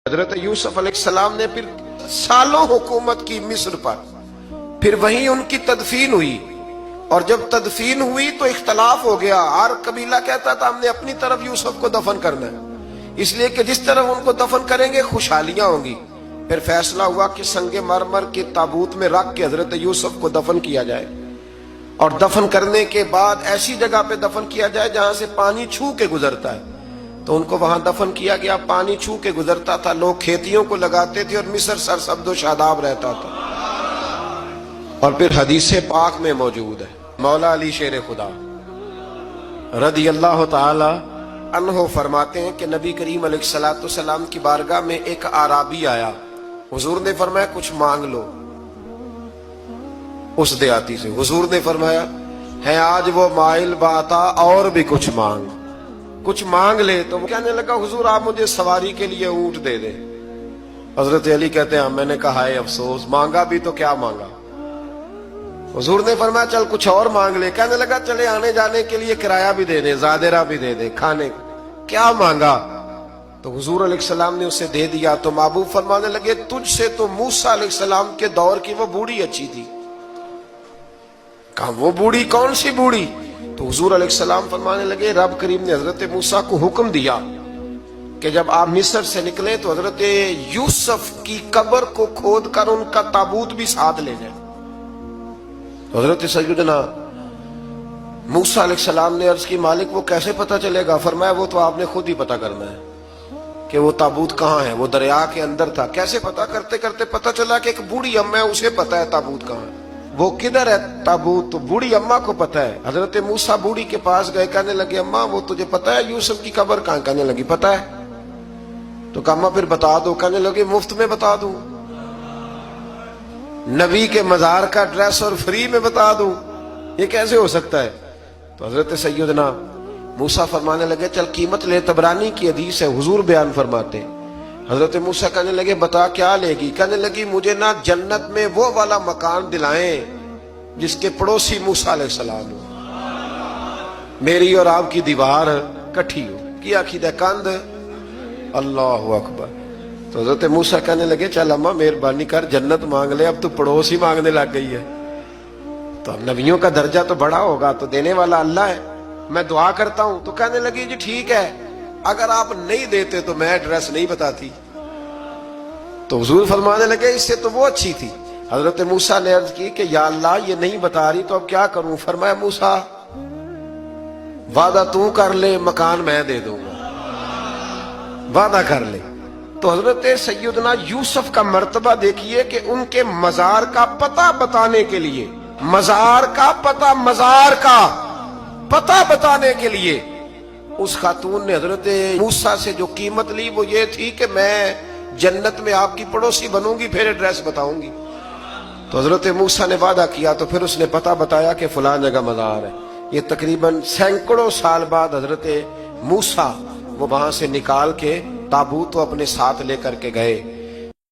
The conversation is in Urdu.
حضرت یوسف علیہ السلام نے پھر سالوں حکومت کی مصر پر، پھر وہیں ان کی تدفین ہوئی، اور جب تدفین ہوئی تو اختلاف ہو گیا۔ ہر قبیلہ کہتا تھا ہم نے اپنی طرف یوسف کو دفن کرنا ہے، اس لیے کہ جس طرف ان کو دفن کریں گے خوشحالیاں ہوں گی۔ پھر فیصلہ ہوا کہ سنگ مرمر کے تابوت میں رکھ کے حضرت یوسف کو دفن کیا جائے، اور دفن کرنے کے بعد ایسی جگہ پہ دفن کیا جائے جہاں سے پانی چھو کے گزرتا ہے۔ تو ان کو وہاں دفن کیا گیا، پانی چھو کے گزرتا تھا، لوگ کھیتیوں کو لگاتے تھے اور مصر سرسبز و شاداب رہتا تھا۔ اور پھر حدیث پاک میں موجود ہے، مولا علی شیر خدا رضی اللہ تعالی عنہ فرماتے ہیں کہ نبی کریم علیہ السلام کی بارگاہ میں ایک اعرابی آیا، حضور نے فرمایا کچھ مانگ لو۔ اس دیہاتی سے حضور نے فرمایا ہے آج وہ مائل باتا، اور بھی کچھ مانگ لے۔ تو وہ کہنے لگا حضور آپ مجھے سواری کے لیے اونٹ دے دے۔ حضرت علی کہتے ہیں میں نے کہا ہے افسوس، مانگا بھی تو کیا مانگا۔ حضور نے فرمایا چل کچھ اور مانگ لے۔ کہنے لگا چلے آنے جانے کے لیے کرایہ بھی دے دے، زادرہ بھی دے دے، کھانے کیا مانگا۔ تو حضور علیہ السلام نے اسے دے دیا۔ تو محبوب فرمانے لگے تجھ سے تو موسیٰ علیہ السلام کے دور کی وہ بوڑھی اچھی تھی۔ کہا وہ بوڑھی کون سی بوڑھی؟ تو حضور علیہ السلام فرمانے لگے رب کریم نے حضرت موسیٰ کو حکم دیا کہ جب آپ مصر سے نکلیں تو حضرت یوسف کی قبر کو کھود کر ان کا تابوت بھی ساتھ لے جائیں۔ تو حضرت سیدنا موسیٰ علیہ السلام نے عرض کی مالک وہ کیسے پتہ چلے گا؟ فرمایا وہ تو آپ نے خود ہی پتہ کرنا ہے کہ وہ تابوت کہاں ہے۔ وہ دریا کے اندر تھا۔ کیسے پتہ کرتے کرتے پتہ چلا کہ ایک بوڑھی اماں ہے، اسے پتہ ہے تابوت کہاں ہے، وہ کدھر ہے تابوت، تو بوڑھی اماں کو پتہ ہے۔ حضرت موسیٰ بوڑھی کے پاس گئے، کہنے لگے اماں وہ تجھے پتہ ہے یوسف کی قبر کہاں؟ کہنے لگی پتہ ہے۔ تو کہا اماں پھر بتا دو۔ کہنے لگے مفت میں بتا دوں، نبی کے مزار کا ایڈریس اور فری میں بتا دوں، یہ کیسے ہو سکتا ہے؟ تو حضرت سیدنا موسیٰ فرمانے لگے چل قیمت لے، طبرانی کی حدیث ہے، حضور بیان فرماتے ہیں۔ حضرت موسیٰ کہنے لگے بتا کیا لے گی؟ کہنے لگی مجھے نا جنت میں وہ والا مکان دلائیں جس کے پڑوسی موسیٰ علیہ السلام ہو، میری اور آپ کی دیوار کٹھی ہو، کیا عقیدہ کند، اللہ اکبر۔ تو حضرت موسیٰ کہنے لگے چل اماں مہربانی کر جنت مانگ لے، اب تو پڑوس ہی مانگنے لگ گئی ہے، تو اب نبیوں کا درجہ تو بڑا ہوگا، تو دینے والا اللہ ہے، میں دعا کرتا ہوں۔ تو کہنے لگی جی ٹھیک ہے، اگر آپ نہیں دیتے تو میں ایڈریس نہیں بتاتی۔ تو حضور فرمانے لگے اس سے تو وہ اچھی تھی۔ حضرت موسیٰ نے عرض کی کہ یا اللہ یہ نہیں بتا رہی تو اب کیا کروں؟ فرمایا موسیٰ وعدہ تو کر لے، مکان میں دے دوں گا، وعدہ کر لے۔ تو حضرت سیدنا یوسف کا مرتبہ دیکھیے کہ ان کے مزار کا پتہ بتانے کے لیے، مزار کا پتہ بتانے کے لیے اس خاتون نے حضرت موسیٰ سے جو قیمت لی وہ یہ تھی کہ میں جنت میں آپ کی پڑوسی بنوں گی، پھر ایڈریس بتاؤں گی۔ تو حضرت موسیٰ نے وعدہ کیا، تو پھر اس نے پتہ بتایا کہ فلاں جگہ مزار ہے۔ یہ تقریباً سینکڑوں سال بعد حضرت موسیٰ وہ وہاں سے نکال کے تابوت کو اپنے ساتھ لے کر کے گئے۔